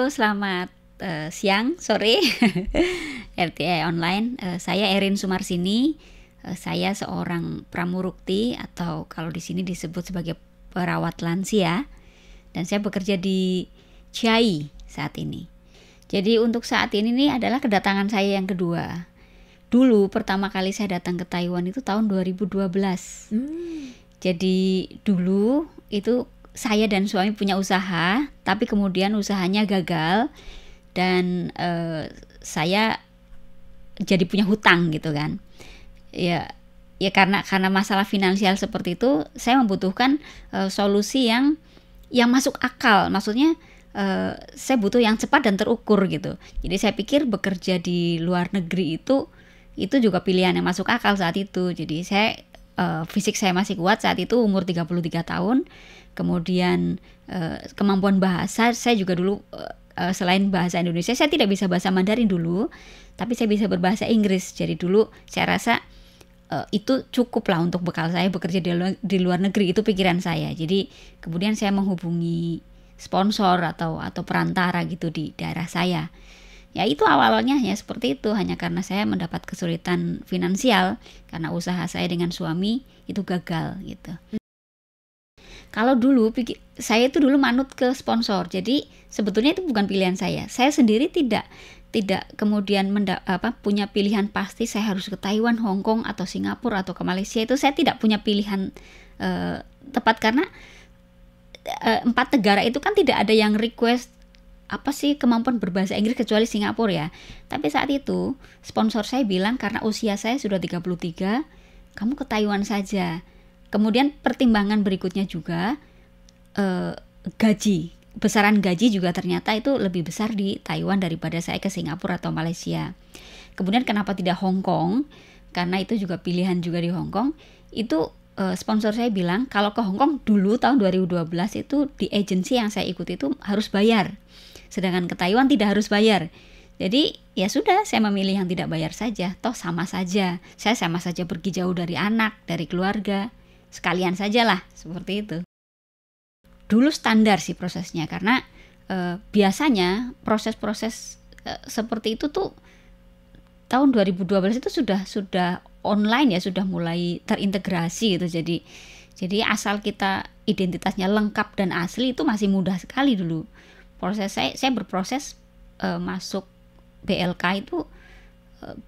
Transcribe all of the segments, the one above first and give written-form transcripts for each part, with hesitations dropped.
Halo, selamat siang, sore, RTI Online. Saya Erin Sumarsini. Saya seorang pramurukti atau kalau di sini disebut sebagai perawat lansia, dan saya bekerja di Chiai saat ini. Jadi untuk saat ini nih adalah kedatangan saya yang kedua. Dulu pertama kali saya datang ke Taiwan itu tahun 2012. Jadi dulu itu saya dan suami punya usaha, tapi kemudian usahanya gagal dan saya jadi punya hutang gitu kan. Ya karena masalah finansial seperti itu, saya membutuhkan solusi yang masuk akal. Maksudnya saya butuh yang cepat dan terukur gitu. Jadi saya pikir bekerja di luar negeri itu juga pilihan yang masuk akal saat itu. Jadi saya fisik saya masih kuat saat itu, umur 33 tahun. Kemudian kemampuan bahasa saya juga dulu selain bahasa Indonesia, saya tidak bisa bahasa Mandarin dulu, tapi saya bisa berbahasa Inggris. Jadi dulu saya rasa itu cukup lah untuk bekal saya bekerja di luar negeri, itu pikiran saya. Jadi kemudian saya menghubungi sponsor atau perantara gitu di daerah saya. Ya itu awalnya ya seperti itu, hanya karena saya mendapat kesulitan finansial karena usaha saya dengan suami itu gagal gitu. Kalau dulu saya itu dulu manut ke sponsor, jadi sebetulnya itu bukan pilihan saya. Saya sendiri tidak kemudian punya pilihan pasti saya harus ke Taiwan, Hong Kong atau Singapura atau ke Malaysia. Itu saya tidak punya pilihan tepat karena 4 negara itu kan tidak ada yang request apa sih kemampuan berbahasa Inggris kecuali Singapura ya. Tapi saat itu sponsor saya bilang karena usia saya sudah 33, kamu ke Taiwan saja. Kemudian pertimbangan berikutnya juga gaji, besaran gaji juga ternyata itu lebih besar di Taiwan daripada saya ke Singapura atau Malaysia. Kemudian kenapa tidak Hong Kong? Karena itu juga pilihan juga di Hong Kong. Itu sponsor saya bilang kalau ke Hong Kong dulu tahun 2012 itu di agensi yang saya ikuti itu harus bayar. Sedangkan ke Taiwan tidak harus bayar. Jadi ya sudah, saya memilih yang tidak bayar saja. Toh sama saja. Saya sama saja pergi jauh dari anak, dari keluarga. Sekalian sajalah seperti itu. Dulu standar sih prosesnya karena biasanya proses-proses seperti itu tuh tahun 2012 itu sudah online ya, sudah mulai terintegrasi gitu. Jadi asal kita identitasnya lengkap dan asli itu masih mudah sekali dulu. Proses saya berproses masuk BLK itu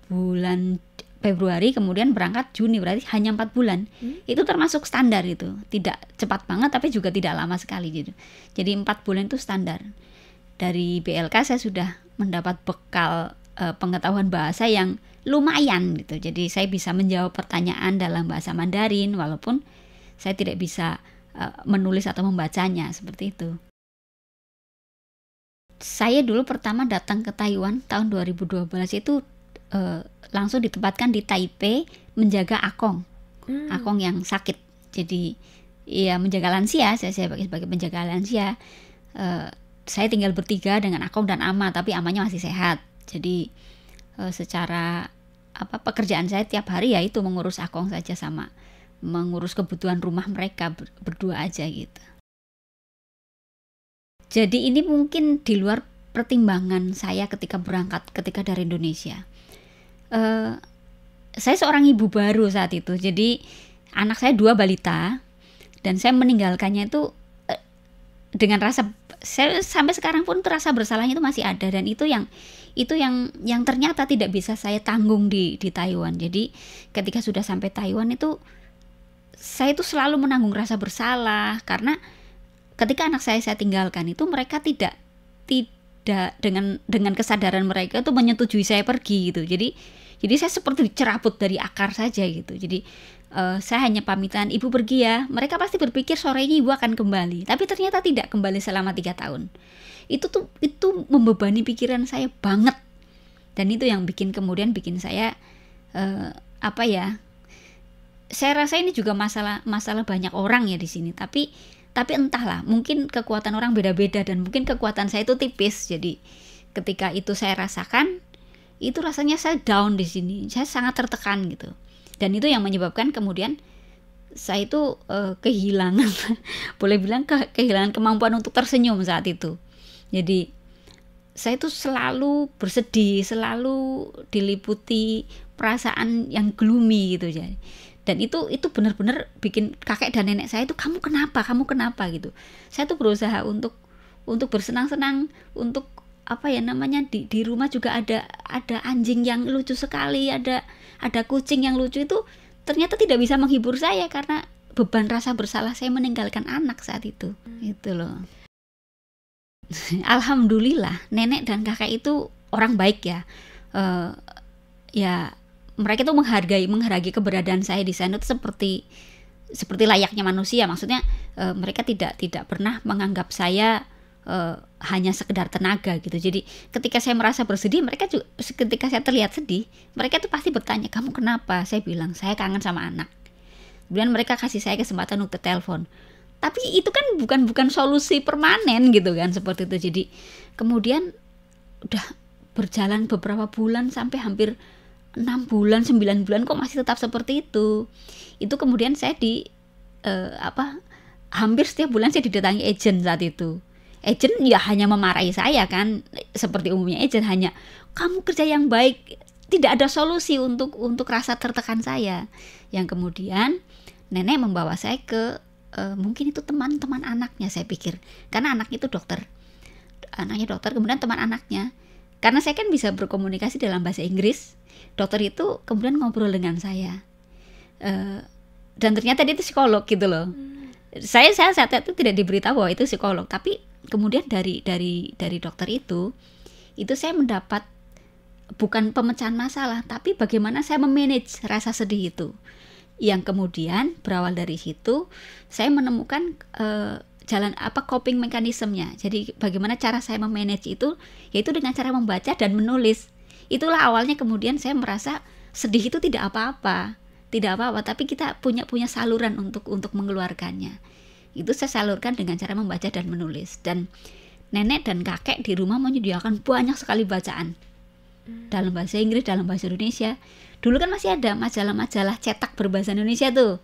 bulan Februari, kemudian berangkat Juni, berarti hanya 4 bulan. Itu termasuk standar itu. Tidak cepat banget tapi juga tidak lama sekali gitu. Jadi 4 bulan itu standar. Dari BLK saya sudah mendapat bekal pengetahuan bahasa yang lumayan gitu. Jadi saya bisa menjawab pertanyaan dalam bahasa Mandarin walaupun saya tidak bisa menulis atau membacanya, seperti itu. Saya dulu pertama datang ke Taiwan tahun 2012 itu langsung ditempatkan di Taipei menjaga Akong yang sakit. Jadi ya menjaga lansia, saya sebagai penjaga lansia. Saya tinggal bertiga dengan Akong dan Ama, tapi Amanya masih sehat. Jadi secara pekerjaan saya tiap hari ya itu mengurus Akong saja sama mengurus kebutuhan rumah mereka berdua aja gitu. Jadi ini mungkin di luar pertimbangan saya ketika dari Indonesia. Saya seorang ibu baru saat itu, jadi anak saya 2 balita dan saya meninggalkannya itu dengan rasa, saya sampai sekarang pun rasa bersalahnya itu masih ada, dan itu yang ternyata tidak bisa saya tanggung di Taiwan. Jadi ketika sudah sampai Taiwan itu saya itu selalu menanggung rasa bersalah karena ketika anak saya tinggalkan itu mereka tidak dengan kesadaran mereka itu menyetujui saya pergi gitu. Jadi saya seperti dicerabut dari akar saja gitu. Jadi saya hanya pamitan, ibu pergi ya. Mereka pasti berpikir sorenya ibu akan kembali, tapi ternyata tidak kembali selama 3 tahun. Itu membebani pikiran saya banget. Dan itu yang kemudian bikin saya saya rasa ini juga masalah banyak orang ya di sini. Tapi entahlah, mungkin kekuatan orang beda-beda dan mungkin kekuatan saya itu tipis. Jadi ketika itu saya rasakan, itu rasanya saya down di sini. Saya sangat tertekan gitu. Dan itu yang menyebabkan kemudian saya itu kehilangan boleh bilang kehilangan kemampuan untuk tersenyum saat itu. Jadi saya tuh selalu bersedih, selalu diliputi perasaan yang gloomy gitu ya. Dan itu benar-benar bikin kakek dan nenek saya itu, kamu kenapa gitu. Saya tuh berusaha untuk bersenang-senang, untuk apa ya namanya, di rumah juga ada anjing yang lucu sekali, ada kucing yang lucu, itu ternyata tidak bisa menghibur saya karena beban rasa bersalah saya meninggalkan anak saat itu. Itu loh. Alhamdulillah nenek dan kakek itu orang baik ya. Ya mereka tuh menghargai keberadaan saya di sana itu seperti layaknya manusia. Maksudnya mereka tidak pernah menganggap saya hanya sekedar tenaga gitu. Jadi ketika saya merasa bersedih, mereka juga, ketika saya terlihat sedih, mereka tuh pasti bertanya, kamu kenapa? Saya bilang, saya kangen sama anak. Kemudian mereka kasih saya kesempatan untuk telepon. Tapi itu kan bukan solusi permanen gitu kan, seperti itu. Jadi kemudian udah berjalan beberapa bulan sampai hampir 6 bulan, 9 bulan kok masih tetap seperti itu. Itu kemudian saya hampir setiap bulan saya didatangi agent saat itu. Agent ya hanya memarahi saya kan, seperti umumnya agent, hanya kamu kerja yang baik, tidak ada solusi untuk rasa tertekan saya. Yang kemudian nenek membawa saya ke mungkin itu teman-teman anaknya, saya pikir, karena anaknya itu anaknya dokter, kemudian teman anaknya, karena saya kan bisa berkomunikasi dalam bahasa Inggris, dokter itu kemudian ngobrol dengan saya, dan ternyata dia itu psikolog gitu loh. Saya saat itu tidak diberitahu bahwa itu psikolog, tapi kemudian dari dokter itu saya mendapat bukan pemecahan masalah, tapi bagaimana saya memanage rasa sedih itu. Yang kemudian berawal dari situ saya menemukan jalan coping mekanismenya. Jadi bagaimana cara saya memanage itu, yaitu dengan cara membaca dan menulis. Itulah awalnya kemudian saya merasa sedih itu tidak apa-apa, tapi kita punya saluran untuk mengeluarkannya. Itu saya salurkan dengan cara membaca dan menulis. Dan nenek dan kakek di rumah menyediakan banyak sekali bacaan dalam bahasa Inggris, dalam bahasa Indonesia. Dulu kan masih ada majalah-majalah cetak berbahasa Indonesia tuh.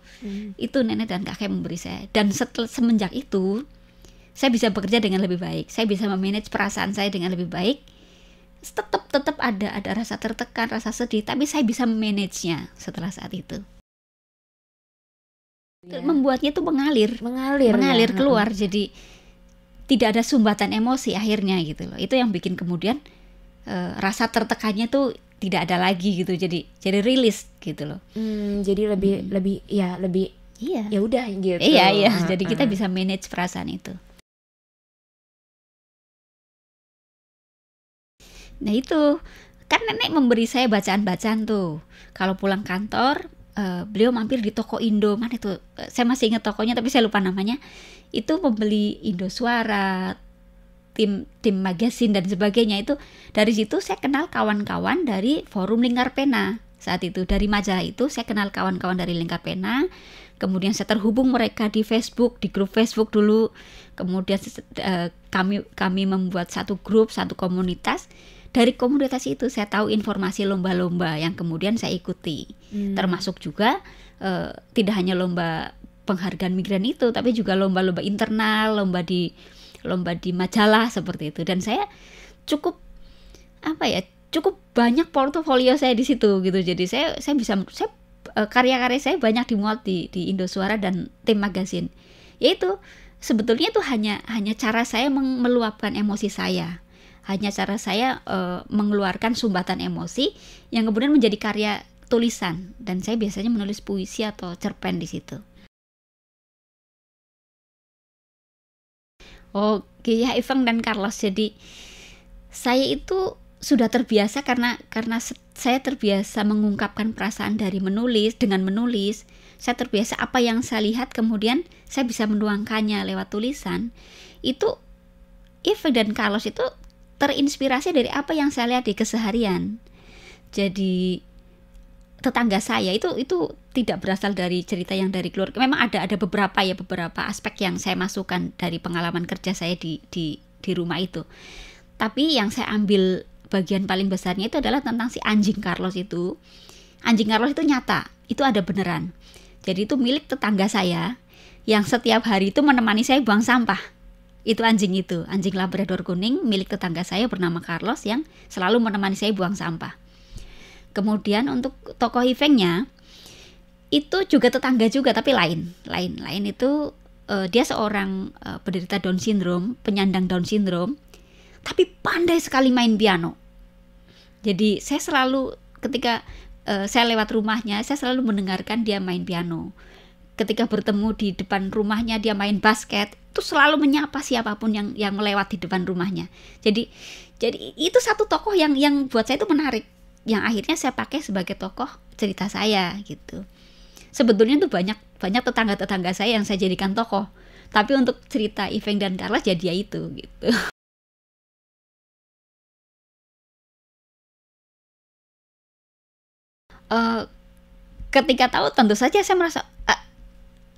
Itu nenek dan kakek memberi saya. Dan semenjak itu saya bisa bekerja dengan lebih baik. Saya bisa memanage perasaan saya dengan lebih baik. Tetap ada rasa tertekan, rasa sedih, tapi saya bisa memanage-nya setelah saat itu. Ya. Membuatnya itu mengalir ya, keluar. Jadi tidak ada sumbatan emosi akhirnya gitu loh. Itu yang bikin kemudian rasa tertekannya tuh tidak ada lagi gitu. Jadi rilis gitu loh. Jadi lebih ya udah gitu. Iya. Jadi kita bisa manage perasaan itu. Nah itu kan nenek memberi saya bacaan-bacaan tuh. Kalau pulang kantor, beliau mampir di toko Indo, mana itu, saya masih ingat tokonya tapi saya lupa namanya. Itu membeli Indosuara, tim magasin dan sebagainya. Itu dari situ saya kenal kawan-kawan dari forum Lingkar Pena saat itu. Dari majalah itu saya kenal kawan-kawan dari Lingkar Pena. Kemudian saya terhubung mereka di Facebook, di grup Facebook dulu. Kemudian kami membuat satu grup, satu komunitas. Dari komunitas itu saya tahu informasi lomba-lomba yang kemudian saya ikuti. Termasuk juga tidak hanya lomba penghargaan migran itu, tapi juga lomba-lomba internal, lomba di majalah seperti itu. Dan saya cukup banyak portofolio saya di situ gitu. Jadi saya karya-karya saya banyak dimuat di Indosuara dan tim magasin. Yaitu sebetulnya itu hanya cara saya meluapkan emosi saya. Hanya cara saya mengeluarkan sumbatan emosi yang kemudian menjadi karya tulisan. Dan saya biasanya menulis puisi atau cerpen di situ. Oke ya, Iveng dan Carlos. Jadi saya itu sudah terbiasa karena saya terbiasa mengungkapkan perasaan dengan menulis. Saya terbiasa apa yang saya lihat kemudian saya bisa menuangkannya lewat tulisan. Itu Iveng dan Carlos itu terinspirasi dari apa yang saya lihat di keseharian. Jadi tetangga saya itu tidak berasal dari cerita yang dari keluarga. Memang ada beberapa aspek yang saya masukkan dari pengalaman kerja saya di rumah itu. Tapi yang saya ambil bagian paling besarnya itu adalah tentang si anjing Carlos itu. Anjing Carlos itu nyata, itu ada beneran. Jadi itu milik tetangga saya yang setiap hari itu menemani saya buang sampah. Itu anjing Labrador kuning milik tetangga saya bernama Carlos yang selalu menemani saya buang sampah. Kemudian untuk tokoh Ivengnya itu juga tetangga juga, tapi lain itu dia seorang penderita Down syndrome, penyandang Down syndrome, tapi pandai sekali main piano. Jadi saya selalu ketika saya lewat rumahnya, saya selalu mendengarkan dia main piano. Ketika bertemu di depan rumahnya dia main basket, itu selalu menyapa siapapun yang melewat di depan rumahnya. Jadi itu satu tokoh yang buat saya itu menarik, yang akhirnya saya pakai sebagai tokoh cerita saya gitu. Sebetulnya tuh banyak tetangga saya yang saya jadikan tokoh, tapi untuk cerita Iveng dan Carlos jadi dia itu gitu. Ketika tahu tentu saja saya merasa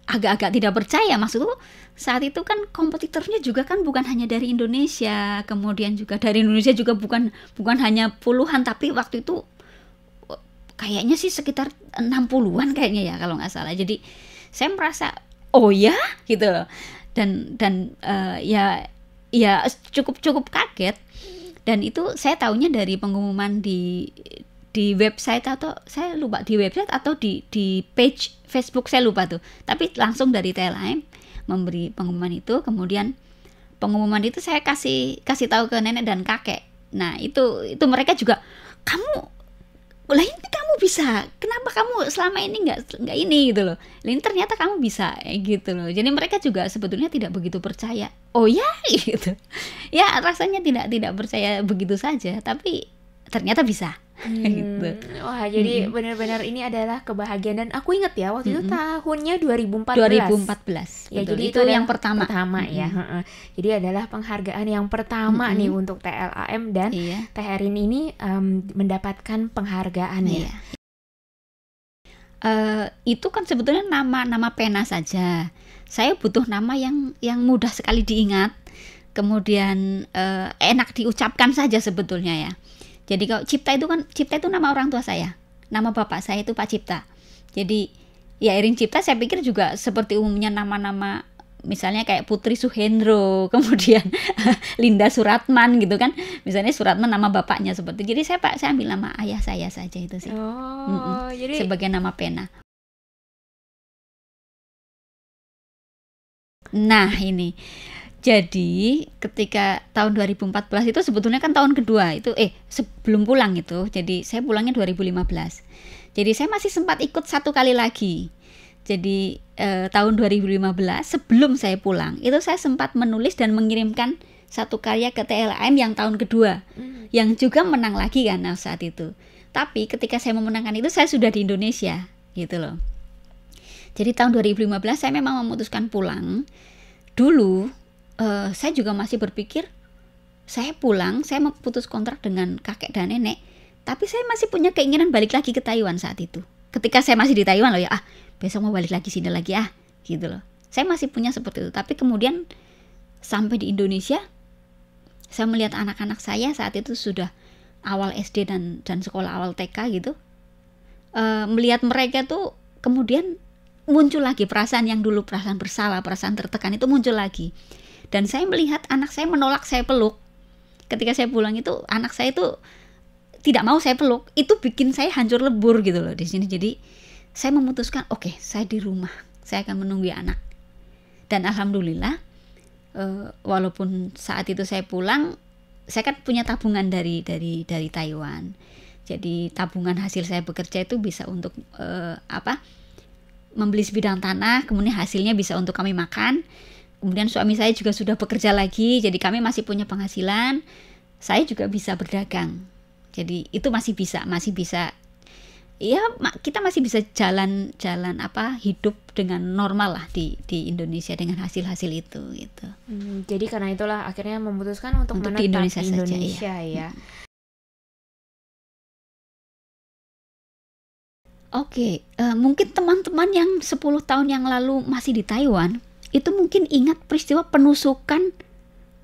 agak-agak tidak percaya. Maksudku saat itu kan kompetitornya juga kan bukan hanya dari Indonesia, kemudian juga dari Indonesia juga bukan hanya puluhan, tapi waktu itu kayaknya sih sekitar 60-an kayaknya ya kalau nggak salah. Jadi saya merasa oh ya gitu loh, dan ya cukup kaget. Dan itu saya tahunya dari pengumuman di website, atau saya lupa di website atau di page Facebook, saya lupa tuh. Tapi langsung dari TLAM memberi pengumuman itu. Kemudian pengumuman itu saya kasih tahu ke nenek dan kakek. Nah itu mereka juga, kamu ini kamu bisa, kenapa kamu selama ini nggak ini gitu loh. Ini ternyata kamu bisa gitu loh. Jadi mereka juga sebetulnya tidak begitu percaya. Oh ya gitu. Ya rasanya tidak percaya begitu saja, tapi ternyata bisa. Gitu. Wah, jadi benar-benar ini adalah kebahagiaan. Dan aku ingat ya waktu itu tahunnya 2014. Ya, betul. Jadi itu yang pertama ya. Jadi adalah penghargaan yang pertama nih untuk TLAM, dan Teh Erin ini mendapatkan penghargaan ya. Itu kan sebetulnya nama pena saja. Saya butuh nama yang mudah sekali diingat, kemudian enak diucapkan saja sebetulnya ya. Jadi kalau Cipta itu nama orang tua saya, nama bapak saya itu Pak Cipta. Jadi ya Erin Cipta saya pikir juga seperti umumnya nama-nama, misalnya kayak Putri Suhendro, kemudian Linda Suratman gitu kan. Misalnya Suratman nama bapaknya seperti. Jadi saya ambil nama ayah saya saja itu sih. Jadi sebagai nama pena. Nah ini. Jadi ketika tahun 2014 itu sebetulnya kan tahun kedua itu sebelum pulang itu. Jadi saya pulangnya 2015. Jadi saya masih sempat ikut satu kali lagi. Jadi tahun 2015 sebelum saya pulang itu saya sempat menulis dan mengirimkan satu karya ke TLAM yang tahun kedua, yang juga menang lagi kan saat itu. Tapi ketika saya memenangkan itu saya sudah di Indonesia gitu loh. Jadi tahun 2015 saya memang memutuskan pulang. Dulu saya juga masih berpikir saya pulang, saya mau putus kontrak dengan kakek dan nenek, tapi saya masih punya keinginan balik lagi ke Taiwan saat itu. Ketika saya masih di Taiwan loh ya, besok mau balik lagi sini lagi gitu loh. Saya masih punya seperti itu. Tapi kemudian sampai di Indonesia, saya melihat anak-anak saya saat itu sudah awal SD dan sekolah awal TK gitu. Melihat mereka tuh kemudian muncul lagi perasaan yang dulu perasaan bersalah, perasaan tertekan itu muncul lagi. Dan saya melihat anak saya menolak saya peluk. Ketika saya pulang itu anak saya itu tidak mau saya peluk. Itu bikin saya hancur lebur gitu loh di sini. Jadi saya memutuskan oke, saya di rumah, saya akan menunggu anak. Dan alhamdulillah walaupun saat itu saya pulang, saya kan punya tabungan dari Taiwan. Jadi tabungan hasil saya bekerja itu bisa untuk membeli sebidang tanah, kemudian hasilnya bisa untuk kami makan. Kemudian suami saya juga sudah bekerja lagi, jadi kami masih punya penghasilan. Saya juga bisa berdagang. Jadi itu masih bisa ya kita masih bisa jalan hidup dengan normal lah di Indonesia dengan hasil itu gitu. Jadi karena itulah akhirnya memutuskan untuk menetap di Indonesia, ya. Oke, mungkin teman-teman yang 10 tahun yang lalu masih di Taiwan itu mungkin ingat peristiwa penusukan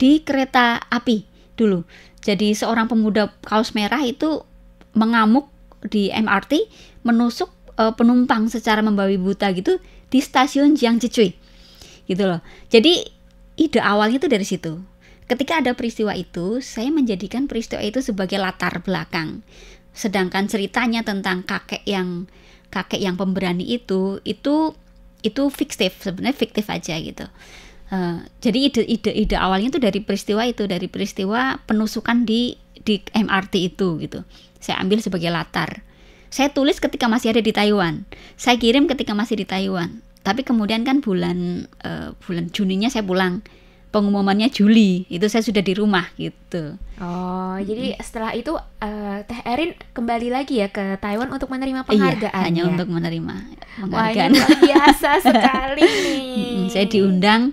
di kereta api dulu. Jadi seorang pemuda kaos merah itu mengamuk di MRT, menusuk penumpang secara membabi buta gitu di stasiun Jiangzhicui gitu loh. Jadi ide awalnya itu dari situ. Ketika ada peristiwa itu, saya menjadikan peristiwa itu sebagai latar belakang. Sedangkan ceritanya tentang kakek yang pemberani itu fiktif, sebenarnya fiktif aja gitu. Jadi ide awalnya itu dari peristiwa penusukan di MRT itu gitu. Saya ambil sebagai latar. Saya tulis ketika masih ada di Taiwan. Saya kirim ketika masih di Taiwan. Tapi kemudian kan bulan Juninya saya pulang. Pengumumannya Juli, itu saya sudah di rumah gitu. Oh, jadi setelah itu Teh Erin kembali lagi ya ke Taiwan untuk menerima penghargaan. Iya, hanya untuk menerima penghargaan. Wah, ini luar biasa sekali nih. Saya diundang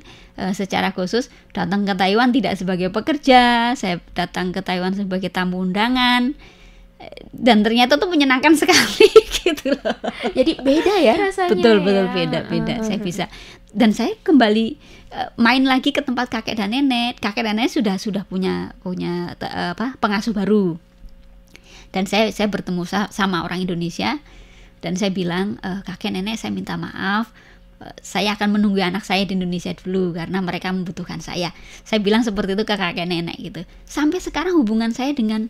secara khusus datang ke Taiwan tidak sebagai pekerja, saya datang ke Taiwan sebagai tamu undangan. Dan ternyata tuh menyenangkan sekali gitu loh. Jadi beda ya rasanya. Betul beda. Saya bisa, dan saya kembali main lagi ke tempat kakek dan nenek. Kakek dan nenek sudah punya pengasuh baru. Dan saya bertemu sama orang Indonesia dan saya bilang, kakek nenek saya minta maaf, saya akan menunggu anak saya di Indonesia dulu karena mereka membutuhkan saya. Saya bilang seperti itu ke kakek nenek gitu. Sampai sekarang hubungan saya dengan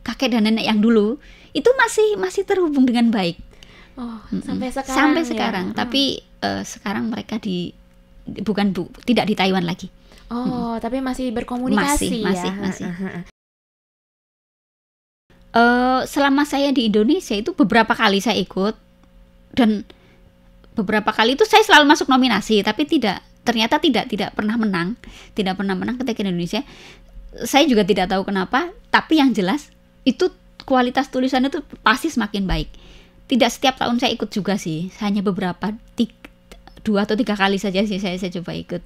kakek dan nenek yang dulu itu masih terhubung dengan baik. Oh, sampai sekarang. Sampai sekarang, ya? Tapi sekarang mereka tidak di Taiwan lagi. Oh, tapi masih berkomunikasi masih. Selama saya di Indonesia itu beberapa kali saya ikut, dan beberapa kali itu saya selalu masuk nominasi, tapi ternyata tidak pernah menang ketika di Indonesia. Saya juga tidak tahu kenapa, tapi yang jelas itu kualitas tulisannya itu pasti semakin baik. Tidak setiap tahun saya ikut juga sih, hanya beberapa 2 atau 3 kali saja sih saya coba ikut.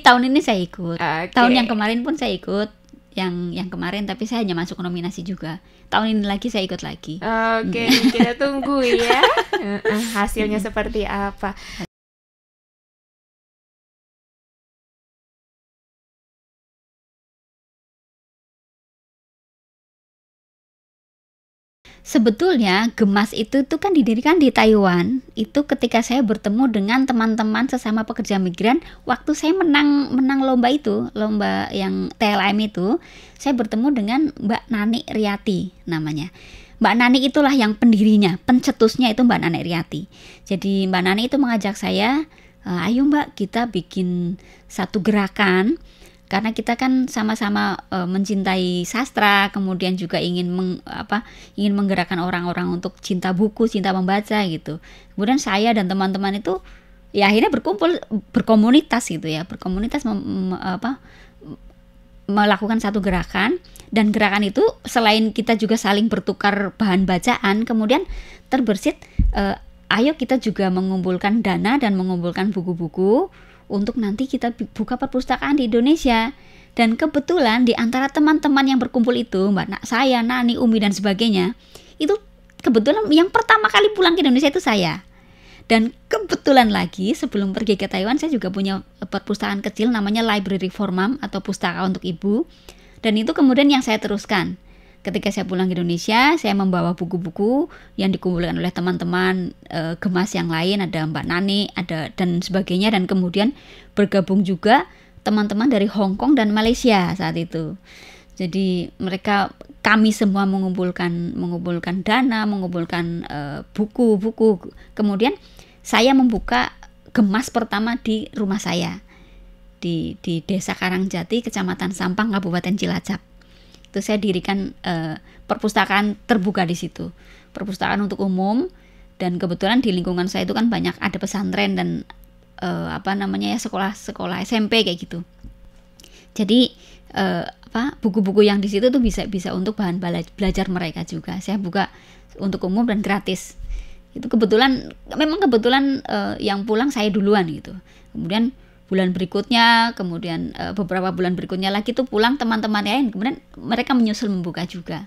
Tahun ini saya ikut. Okay. Tahun yang kemarin pun saya ikut, yang kemarin, tapi saya hanya masuk nominasi juga. Tahun ini lagi saya ikut lagi. Oke, kita tunggu ya hasilnya seperti apa. Sebetulnya Gemas itu kan didirikan di Taiwan. Itu ketika saya bertemu dengan teman-teman sesama pekerja migran waktu saya menang lomba yang TLAM itu. Saya bertemu dengan Mbak Nani Riyati namanya. Mbak Nani itulah yang pendirinya, pencetusnya itu Mbak Nani Riyati. Jadi Mbak Nani itu mengajak saya, ayo Mbak, kita bikin satu gerakan. Karena kita kan sama-sama mencintai sastra, kemudian juga ingin menggerakkan orang-orang untuk cinta buku, cinta membaca gitu. Kemudian saya dan teman-teman itu ya akhirnya berkomunitas gitu ya, melakukan satu gerakan. Dan gerakan itu selain kita juga saling bertukar bahan bacaan, kemudian terbersit, ayo kita juga mengumpulkan dana dan mengumpulkan buku-buku untuk nanti kita buka perpustakaan di Indonesia. Dan kebetulan di antara teman-teman yang berkumpul itu, saya, Nani, Umi dan sebagainya, itu kebetulan yang pertama kali pulang ke Indonesia itu saya. Dan kebetulan lagi sebelum pergi ke Taiwan saya juga punya perpustakaan kecil namanya Library for Mom atau Pustaka untuk Ibu. Dan itu kemudian yang saya teruskan. Ketika saya pulang ke Indonesia, saya membawa buku-buku yang dikumpulkan oleh teman-teman Gemas yang lain, ada Mbak Nani, ada dan sebagainya, dan kemudian bergabung juga teman-teman dari Hong Kong dan Malaysia saat itu. Jadi kami semua mengumpulkan dana, mengumpulkan buku-buku. Kemudian saya membuka Gemas pertama di rumah saya di Desa Karangjati, Kecamatan Sampang, Kabupaten Cilacap. Itu saya dirikan perpustakaan terbuka di situ, perpustakaan untuk umum. Dan kebetulan di lingkungan saya itu kan banyak ada pesantren dan sekolah SMP kayak gitu. Jadi buku-buku yang di situ tuh bisa untuk bahan belajar mereka juga. Saya buka untuk umum dan gratis. Itu kebetulan yang pulang saya duluan gitu. Kemudian beberapa bulan berikutnya lagi tuh pulang teman-teman lain, kemudian mereka menyusul membuka juga.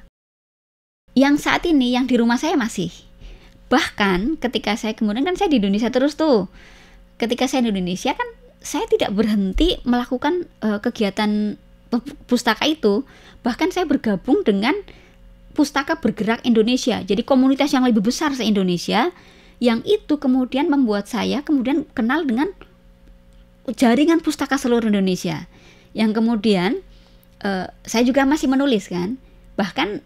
Yang saat ini yang di rumah saya masih. Bahkan ketika saya kemudian kan saya di Indonesia terus tuh. Ketika saya di Indonesia kan saya tidak berhenti melakukan kegiatan pustaka itu. Bahkan saya bergabung dengan Pustaka Bergerak Indonesia. Jadi komunitas yang lebih besar se-Indonesia Yang itu kemudian membuat saya kemudian kenal dengan jaringan pustaka seluruh Indonesia. Yang kemudian saya juga masih menulis kan. Bahkan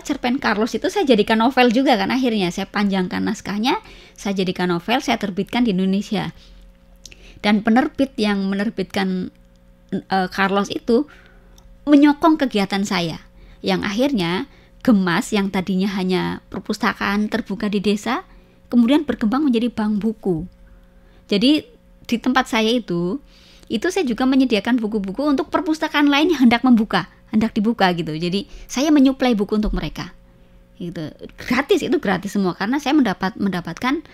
cerpen Carlos itu saya jadikan novel juga kan, akhirnya saya panjangkan naskahnya, saya jadikan novel, saya terbitkan di Indonesia. Dan penerbit yang menerbitkan Carlos itu menyokong kegiatan saya, yang akhirnya Gemas yang tadinya hanya perpustakaan terbuka di desa kemudian berkembang menjadi bank buku. Jadi di tempat saya itu saya juga menyediakan buku-buku untuk perpustakaan lain yang hendak dibuka gitu. Jadi saya menyuplai buku untuk mereka. Gitu. Gratis semua, karena saya mendapatkan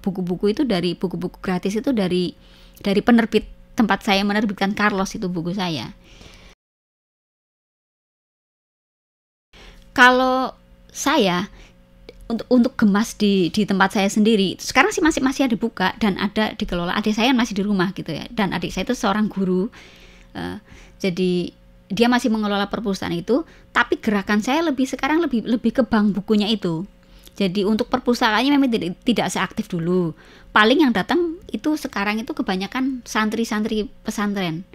buku-buku itu dari buku-buku gratis itu dari penerbit tempat saya menerbitkan Carlos itu buku saya. Kalau saya untuk Gemas di tempat saya sendiri sekarang sih masih ada buka dan ada dikelola adik saya masih di rumah gitu ya, dan adik saya itu seorang guru, jadi dia masih mengelola perpustakaan itu, tapi gerakan saya sekarang lebih ke bank bukunya itu. Jadi untuk perpustakaannya memang tidak seaktif dulu. Paling yang datang itu sekarang itu kebanyakan santri-santri pesantren,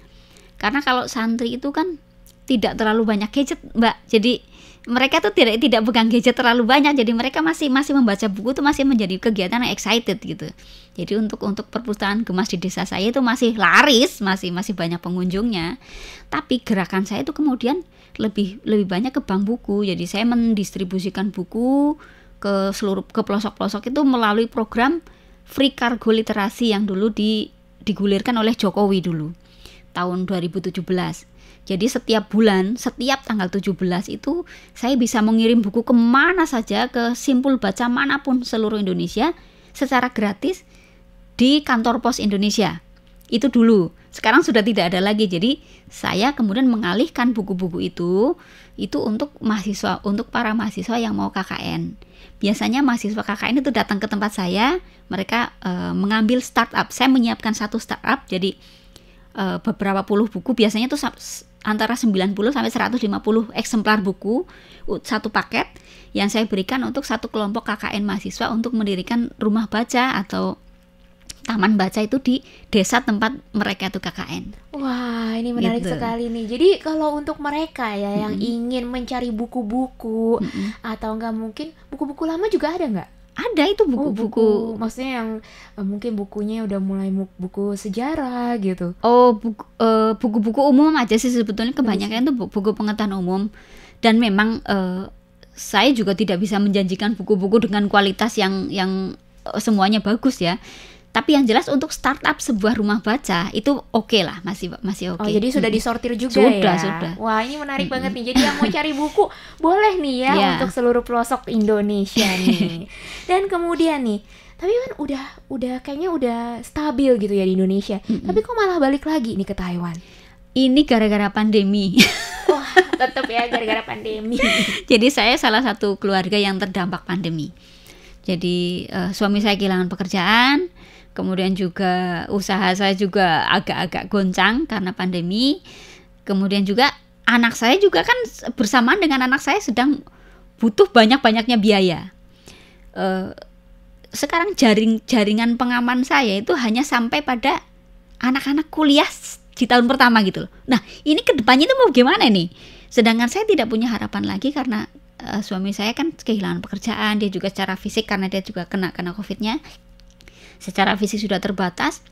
karena kalau santri itu kan tidak terlalu banyak gadget, Mbak. Jadi mereka tuh tidak pegang gadget terlalu banyak, jadi mereka masih membaca buku tuh masih menjadi kegiatan yang excited gitu. Jadi untuk perpustakaan Gemas di desa saya itu masih laris, masih banyak pengunjungnya. Tapi gerakan saya itu kemudian lebih banyak ke bank buku. Jadi saya mendistribusikan buku ke pelosok-pelosok itu melalui program Free Cargo Literasi yang dulu digulirkan oleh Jokowi dulu tahun 2017. Jadi setiap bulan, setiap tanggal 17 itu saya bisa mengirim buku kemana saja, ke simpul baca manapun seluruh Indonesia secara gratis di kantor pos Indonesia. Itu dulu. Sekarang sudah tidak ada lagi. Jadi saya kemudian mengalihkan buku-buku itu untuk mahasiswa, untuk para mahasiswa yang mau KKN. Biasanya mahasiswa KKN itu datang ke tempat saya, mereka mengambil startup. Saya menyiapkan satu startup, jadi beberapa puluh buku, biasanya itu antara 90 sampai 150 eksemplar buku, satu paket yang saya berikan untuk satu kelompok KKN mahasiswa untuk mendirikan rumah baca atau taman baca itu di desa tempat mereka itu KKN. Wah, ini menarik sekali nih. Jadi kalau untuk mereka ya yang ingin mencari buku-buku atau enggak, mungkin buku-buku lama juga ada nggak? Ada itu buku-buku, maksudnya yang mungkin bukunya udah mulai buku sejarah gitu. Buku-buku umum aja sih sebetulnya, kebanyakan itu buku pengetahuan umum. Dan memang saya juga tidak bisa menjanjikan buku-buku dengan kualitas yang semuanya bagus ya. Tapi yang jelas untuk startup sebuah rumah baca itu oke lah, masih oke. Oh, jadi sudah disortir juga Sudah. Wah, ini menarik banget nih. Jadi yang mau cari buku boleh nih ya untuk seluruh pelosok Indonesia nih. Dan kemudian nih, tapi kan udah kayaknya udah stabil gitu ya di Indonesia. Tapi kok malah balik lagi nih ke Taiwan? Ini gara-gara pandemi. Wah, tetap ya gara-gara pandemi. Jadi saya salah satu keluarga yang terdampak pandemi. Jadi suami saya kehilangan pekerjaan. Kemudian juga usaha saya juga agak-agak goncang karena pandemi. Kemudian juga anak saya juga kan bersamaan dengan anak saya sedang butuh banyak-banyaknya biaya. Sekarang jaringan pengaman saya itu hanya sampai pada anak-anak kuliah di tahun pertama gitu loh. Nah, ini kedepannya itu mau gimana nih? Sedangkan saya tidak punya harapan lagi karena suami saya kan kehilangan pekerjaan. Dia juga secara fisik karena dia juga kena COVID-nya. Secara fisik sudah terbatas.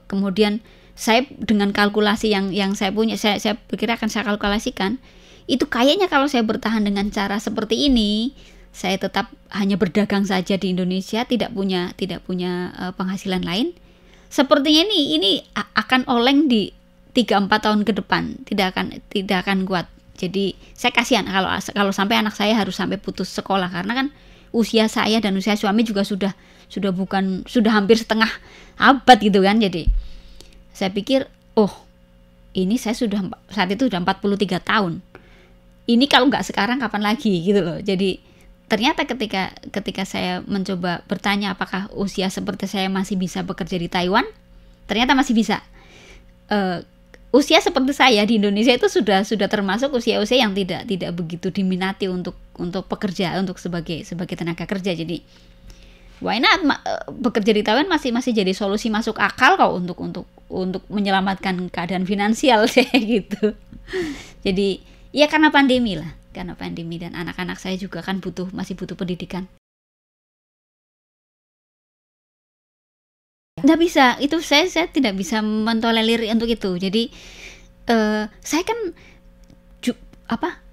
Kemudian saya dengan kalkulasi yang saya punya, saya pikir akan saya kalkulasikan, itu kayaknya kalau saya bertahan dengan cara seperti ini, saya tetap hanya berdagang saja di Indonesia, tidak punya penghasilan lain, sepertinya ini akan oleng di 3-4 tahun ke depan, tidak akan kuat. Jadi saya kasihan kalau sampai anak saya harus sampai putus sekolah, karena kan usia saya dan usia suami juga sudah hampir setengah abad gitu kan. Jadi saya pikir, ini saya saat itu sudah 43 tahun. Ini kalau nggak sekarang kapan lagi gitu loh. Jadi ternyata ketika saya mencoba bertanya apakah usia seperti saya masih bisa bekerja di Taiwan, ternyata masih bisa. Usia seperti saya di Indonesia itu sudah termasuk usia-usia yang tidak begitu diminati untuk pekerja, untuk sebagai tenaga kerja. Jadi why not bekerja di Taiwan masih jadi solusi masuk akal kok untuk menyelamatkan keadaan finansial deh gitu. Jadi ya karena pandemi dan anak-anak saya juga kan masih butuh pendidikan. Nggak bisa, itu saya tidak bisa mentolerir untuk itu. Jadi saya kan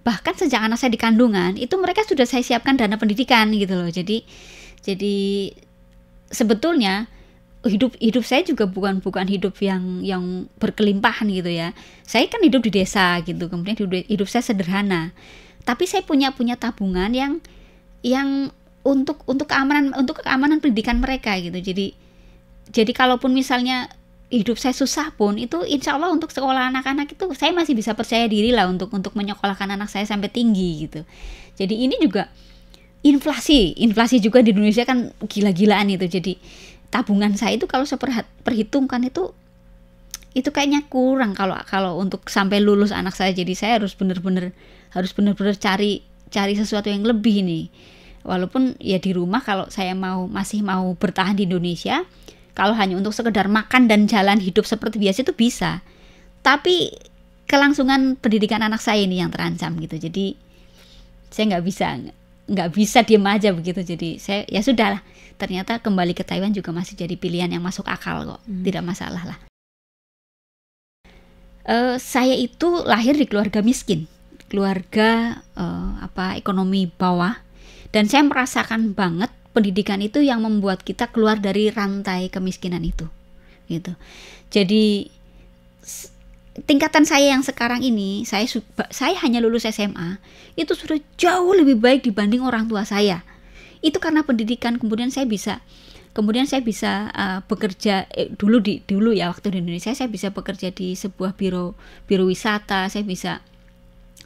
bahkan sejak anak saya di kandungan itu mereka sudah saya siapkan dana pendidikan gitu loh. Jadi sebetulnya hidup saya juga bukan hidup yang berkelimpahan gitu ya. Saya kan hidup di desa gitu, kemudian hidup saya sederhana. Tapi saya punya tabungan yang untuk keamanan pendidikan mereka gitu. Jadi kalaupun misalnya hidup saya susah pun, itu insya Allah untuk sekolah anak-anak itu saya masih bisa percaya diri lah untuk menyekolahkan anak saya sampai tinggi gitu. Jadi ini juga inflasi juga di Indonesia kan gila-gilaan itu. Jadi tabungan saya itu kalau saya perhitungkan itu kayaknya kurang kalau untuk sampai lulus anak saya. Jadi saya harus benar-benar cari sesuatu yang lebih nih. Walaupun ya di rumah kalau saya masih mau bertahan di Indonesia, kalau hanya untuk sekedar makan dan jalan hidup seperti biasa itu bisa. Tapi kelangsungan pendidikan anak saya ini yang terancam gitu. Jadi saya nggak bisa diem aja begitu. Jadi saya ya sudahlah. Ternyata kembali ke Taiwan juga masih jadi pilihan yang masuk akal kok. Tidak masalah lah. Saya itu lahir di keluarga miskin, keluarga ekonomi bawah, dan saya merasakan banget pendidikan itu yang membuat kita keluar dari rantai kemiskinan itu, gitu. Jadi tingkatan saya yang sekarang ini, saya hanya lulus SMA, itu sudah jauh lebih baik dibanding orang tua saya. Itu karena pendidikan. Kemudian saya bisa bekerja dulu ya waktu di Indonesia, saya bisa bekerja di sebuah biro wisata, saya bisa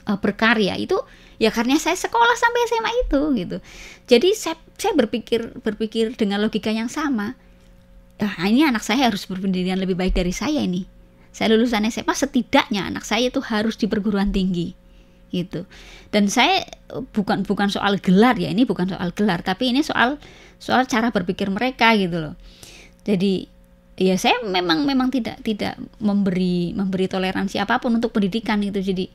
berkarya itu ya karena saya sekolah sampai SMA itu gitu. Jadi saya berpikir dengan logika yang sama. Ini anak saya harus berpendidikan lebih baik dari saya ini. Saya lulusan SMA, setidaknya anak saya itu harus di perguruan tinggi gitu. Dan saya bukan soal gelar ya, ini bukan soal gelar, tapi ini soal cara berpikir mereka gitu loh. Jadi ya saya memang tidak memberi toleransi apapun untuk pendidikan gitu. Jadi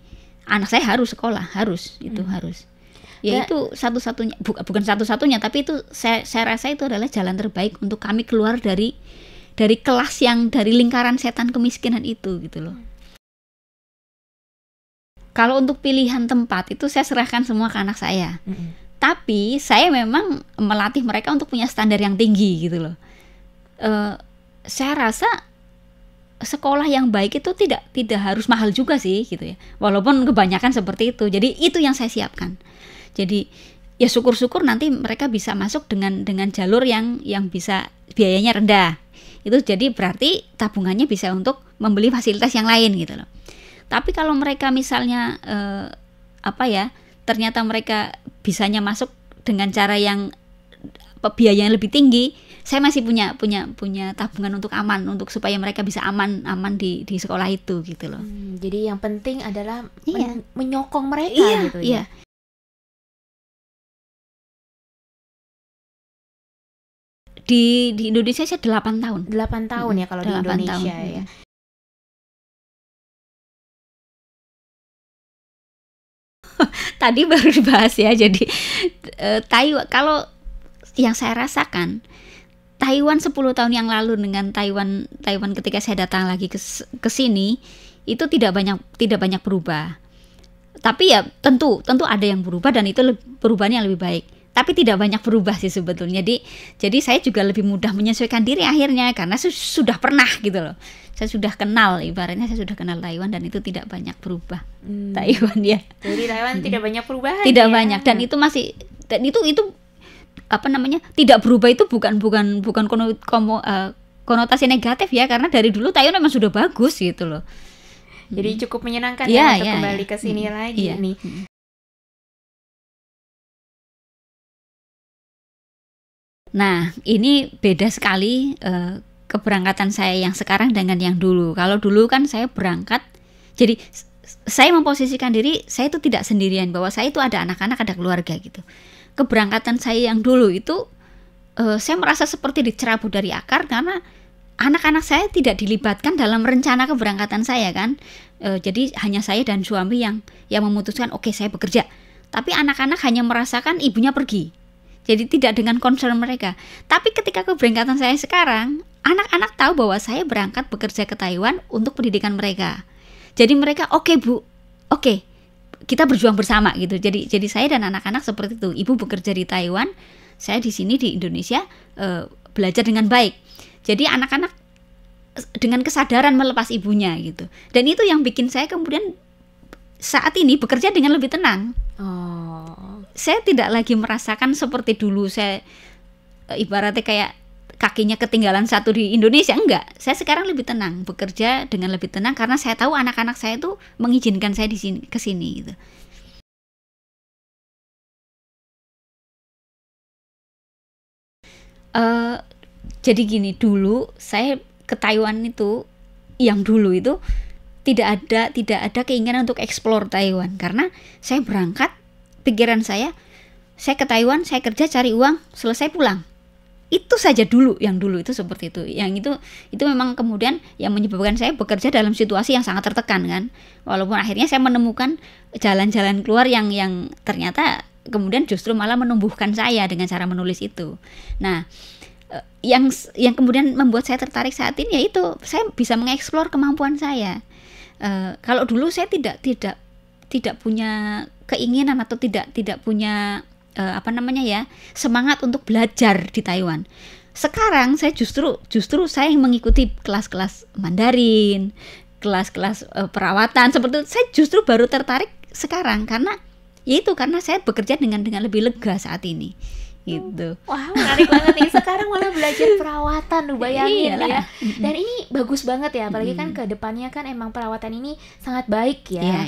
anak saya harus sekolah, harus. Ya itu satu-satunya, bukan satu-satunya, tapi itu saya rasa itu adalah jalan terbaik untuk kami keluar dari kelas dari lingkaran setan kemiskinan itu gitu loh. Kalau untuk pilihan tempat itu saya serahkan semua ke anak saya. Tapi saya memang melatih mereka untuk punya standar yang tinggi gitu loh. Saya rasa sekolah yang baik itu tidak harus mahal juga sih gitu ya. Walaupun kebanyakan seperti itu. Jadi itu yang saya siapkan. Jadi ya syukur-syukur nanti mereka bisa masuk dengan jalur yang bisa biayanya rendah. Itu jadi berarti tabungannya bisa untuk membeli fasilitas yang lain gitu loh. Tapi kalau mereka misalnya ternyata mereka bisanya masuk dengan cara yang biaya yang lebih tinggi, saya masih punya tabungan untuk aman, untuk supaya mereka bisa aman di sekolah itu gitu loh. Jadi yang penting adalah menyokong mereka gitu ya. Di Indonesia saya 8 tahun. 8 tahun ya kalau di Indonesia tahun. Ya. Tadi baru dibahas ya. Jadi Taiwan, kalau yang saya rasakan Taiwan 10 tahun yang lalu dengan Taiwan ketika saya datang lagi ke sini itu tidak banyak berubah. Tapi ya tentu ada yang berubah dan itu perubahannya lebih baik. Tapi tidak banyak berubah sih sebetulnya. Jadi saya juga lebih mudah menyesuaikan diri akhirnya karena sudah pernah gitu loh. Saya sudah kenal, ibaratnya saya sudah kenal Taiwan dan itu tidak banyak berubah. Taiwan ya. Jadi Taiwan tidak banyak perubahan. Tidak banyak, dan itu masih, dan itu tidak berubah itu bukan konotasi negatif ya, karena dari dulu Taiwan memang sudah bagus gitu loh. Jadi cukup menyenangkan untuk kembali ke sini lagi nih. Nah, ini beda sekali keberangkatan saya yang sekarang dengan yang dulu. Kalau dulu kan saya berangkat, jadi saya memposisikan diri, saya itu tidak sendirian, bahwa saya itu ada anak-anak, ada keluarga gitu. Keberangkatan saya yang dulu itu saya merasa seperti dicerabut dari akar karena anak-anak saya tidak dilibatkan dalam rencana keberangkatan saya kan. Jadi hanya saya dan suami yang memutuskan oke, saya bekerja. Tapi anak-anak hanya merasakan ibunya pergi. Jadi tidak dengan concern mereka. Tapi ketika keberangkatan saya sekarang, anak-anak tahu bahwa saya berangkat bekerja ke Taiwan untuk pendidikan mereka. Jadi mereka oke Bu, oke, kita berjuang bersama gitu. Jadi saya dan anak-anak seperti itu. Ibu bekerja di Taiwan, saya di sini di Indonesia belajar dengan baik. Jadi anak-anak dengan kesadaran melepas ibunya gitu. Dan itu yang bikin saya kemudian saat ini bekerja dengan lebih tenang. Saya tidak lagi merasakan seperti dulu saya ibaratnya kayak kakinya ketinggalan satu di Indonesia. Enggak, saya sekarang lebih tenang, bekerja dengan lebih tenang karena saya tahu anak-anak saya itu mengizinkan saya di sini ke sini gitu. Jadi gini, dulu saya ke Taiwan itu, yang dulu itu tidak ada keinginan untuk explore Taiwan karena saya berangkat, pikiran saya ke Taiwan, saya kerja cari uang, selesai pulang. Itu saja dulu, yang dulu itu seperti itu. Yang itu memang kemudian yang menyebabkan saya bekerja dalam situasi yang sangat tertekan kan. Walaupun akhirnya saya menemukan jalan-jalan keluar yang ternyata kemudian justru malah menumbuhkan saya dengan cara menulis itu. Nah, yang kemudian membuat saya tertarik saat ini yaitu saya bisa mengeksplor kemampuan saya. Kalau dulu saya tidak punya keinginan atau tidak punya semangat untuk belajar di Taiwan. Sekarang saya justru saya yang mengikuti kelas-kelas Mandarin, kelas-kelas perawatan seperti itu. Saya justru baru tertarik sekarang karena saya bekerja dengan lebih lega saat ini. Gitu. Wah, menarik banget nih. Sekarang malah belajar perawatan, lu bayangin ya. Dan ini bagus banget ya, apalagi kan ke depannya kan emang perawatan ini sangat baik ya.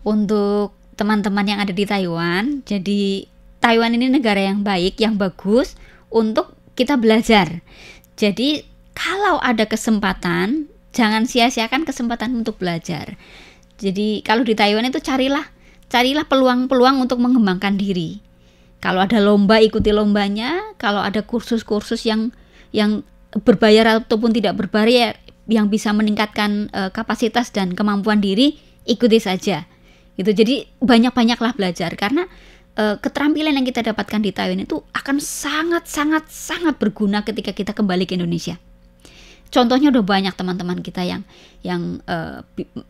Untuk teman-teman yang ada di Taiwan, jadi Taiwan ini negara yang baik, yang bagus untuk kita belajar. Jadi kalau ada kesempatan, jangan sia-siakan kesempatan untuk belajar. Jadi kalau di Taiwan itu carilah peluang-peluang untuk mengembangkan diri. Kalau ada lomba, ikuti lombanya. Kalau ada kursus-kursus yang berbayar ataupun tidak berbayar yang bisa meningkatkan kapasitas dan kemampuan diri, ikuti saja. Gitu. Jadi banyak-banyaklah belajar karena keterampilan yang kita dapatkan di Taiwan itu akan sangat berguna ketika kita kembali ke Indonesia. Contohnya udah banyak teman-teman kita yang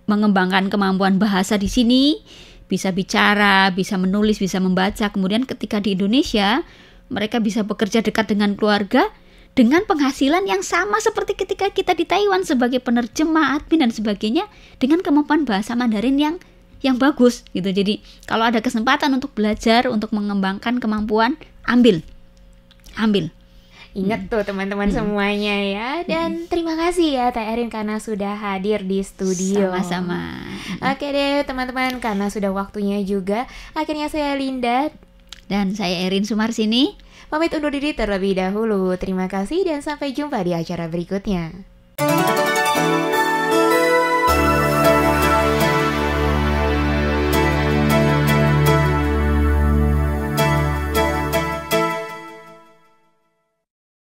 mengembangkan kemampuan bahasa di sini, bisa bicara, bisa menulis, bisa membaca. Kemudian ketika di Indonesia, mereka bisa bekerja dekat dengan keluarga dengan penghasilan yang sama seperti ketika kita di Taiwan sebagai penerjemah, admin dan sebagainya, dengan kemampuan bahasa Mandarin yang bagus gitu. Jadi kalau ada kesempatan untuk belajar, untuk mengembangkan kemampuan, ambil. Ingat tuh teman-teman semuanya ya. Dan terima kasih ya Teh Erin karena sudah hadir di studio. Sama-sama. Oke deh teman-teman, karena sudah waktunya juga, akhirnya saya Linda dan saya Erin Sumarsini pamit undur diri terlebih dahulu. Terima kasih dan sampai jumpa di acara berikutnya.